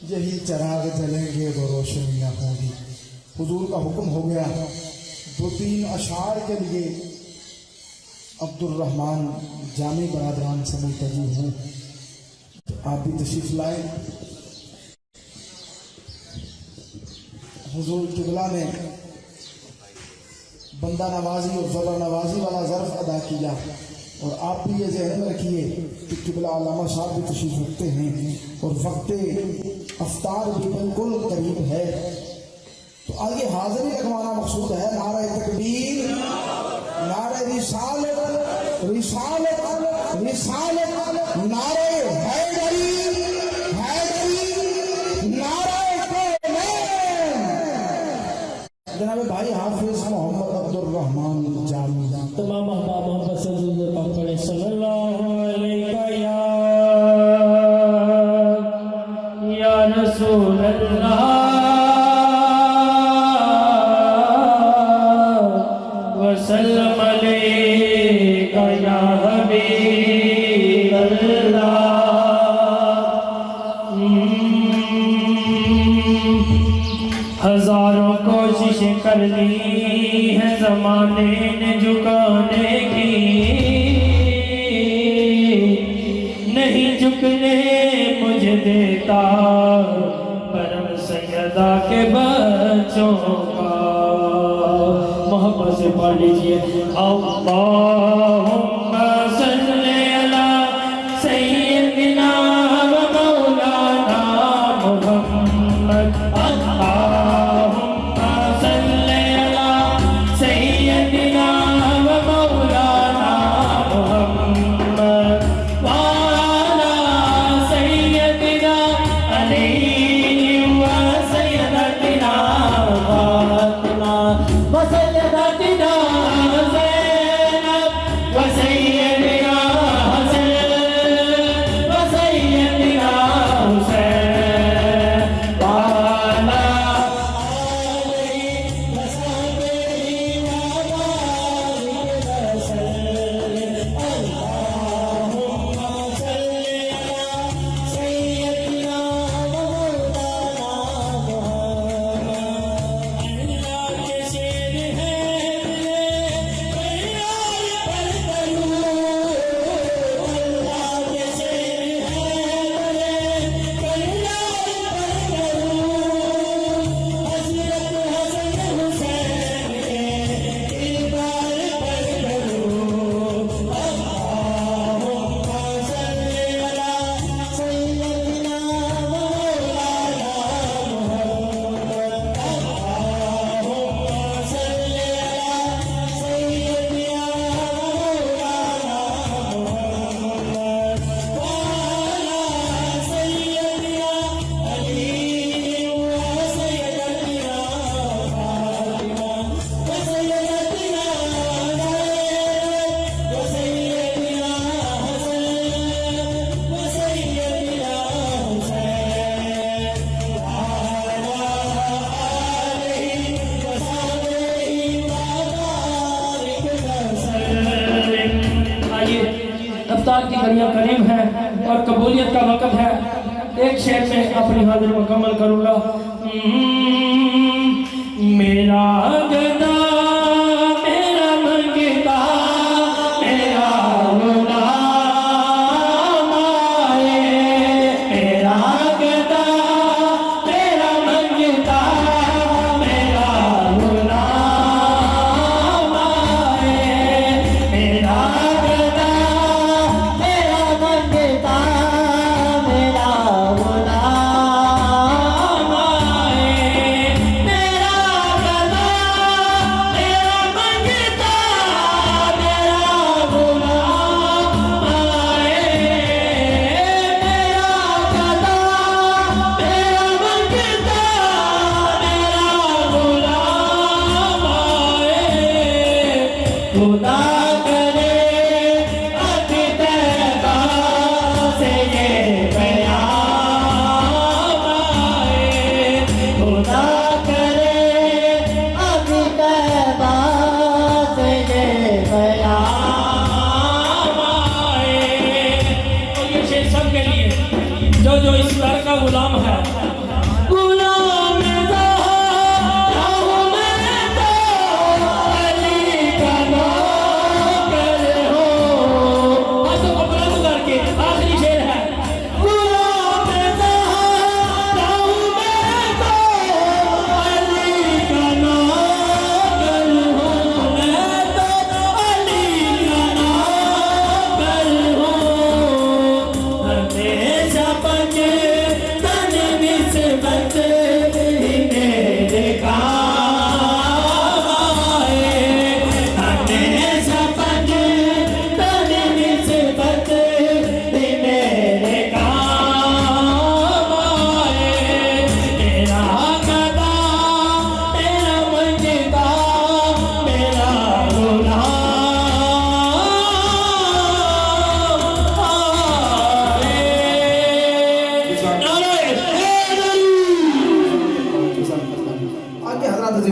यही चराग जलेंगे तो रोशनी न होगी। हुजूर का हुक्म हो गया। 2-3 अशार के लिए अब्दुल रहमान जामी बरादरान से मुल्तजी हूँ, आप भी तशरीफ लाए। हुजूर किबला ने बंदा नवाजी और ज़रा नवाजी वाला ज़र्फ अदा किया, और आप भी ये जहन में रखिए कि किबला अल्लामा साहब भी तशरीफ रखते हैं और वक्त अफ्तार भी बिल्कुल करीब है, तो आगे हाजिरी रखवाना मकसूद है। नारे तकबीर, नारे रिसालत, रिसालत, रिसालत, नारे हैदरी, हैदरी, नारे कौमैन। जनाब भाई हाफिज मोहम्मद अब्दुल रहमान जामी तमाम अहबाब मोहम्मद सल्लल्लाहु अलैहि या रसूल अल्लाह वसल्लम अलैका या हबीब अल्लाह। हजारों कोशिशें कर ली है जमाने ने झुकाने की, नहीं झुकने मुझे देता परम सैयदा के बच्चों का। मोहब्बत से पढ़ लीजिए अल्लाहुम्मा सल्ली अला सय्यिदिना व मौलाना मुहम्मद। अल्लाहुम्मा सल्ली अला सय्यिदिना व मौलाना मुहम्मद व अला सय्यिदिना अली व सय्यदतिना फातिमा व सय्यदतिना ज़ैनब व सय्यदिना हसन व सय्यदिना हुसैन व अला आलिहि व सहबिहि व बारिक वसल्लिम। अल्लाहुम्मा सल्ली अला सय्यदिना व मौलाना मुहम्मद। अल्लाह के शेर है अल्लाह के शेर है हज़रत हसन हुसैन के किरदार पर करूं। अल्लाहुम्मा सल्ली अला सय्यदिना व मौलाना मुहम्मद। अल्लाहुम्मा सल्ली अला सय्यदिना व मौलाना मुहम्मद व अला सय्यदिना अली व सय्यदतिना फातिमा व सय्यदतिना ज़ैनब व सय्यदिना हसन व सय्यदिना हुसैन व अला आलिहि व सहबिहि व बारिक वसल्लिम। आइए, अफ्तार की घड़ियां करीब है और कबूलियत का वक्त है। एक शेर में अपनी हाजिरी मुकम्मल करूंगा। मेरा गदा मेरा मंगता मेरा गुलाम आए, मेरा गदा मेरा मंगता मेरा गुलाम आए, मेरा गदा मेरा मंगता मेरा गुलाम आए, मेरा गदा मेरा मंगता मेरा गुलाम आए, मेरा गदा मेरा मंगता मेरा गुलाम आए। खुदा करे अत तैबा से ये पैगाम आए, खुदा करे अत तैबा से ये पैगाम आए। और ये शेर सबके लिए जो जो इस दर का गुलाम है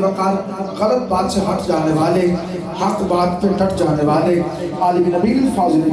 वक़ार, गलत बात से हट जाने वाले, हक बात पे डट जाने वाले आलिम नबी फाजिल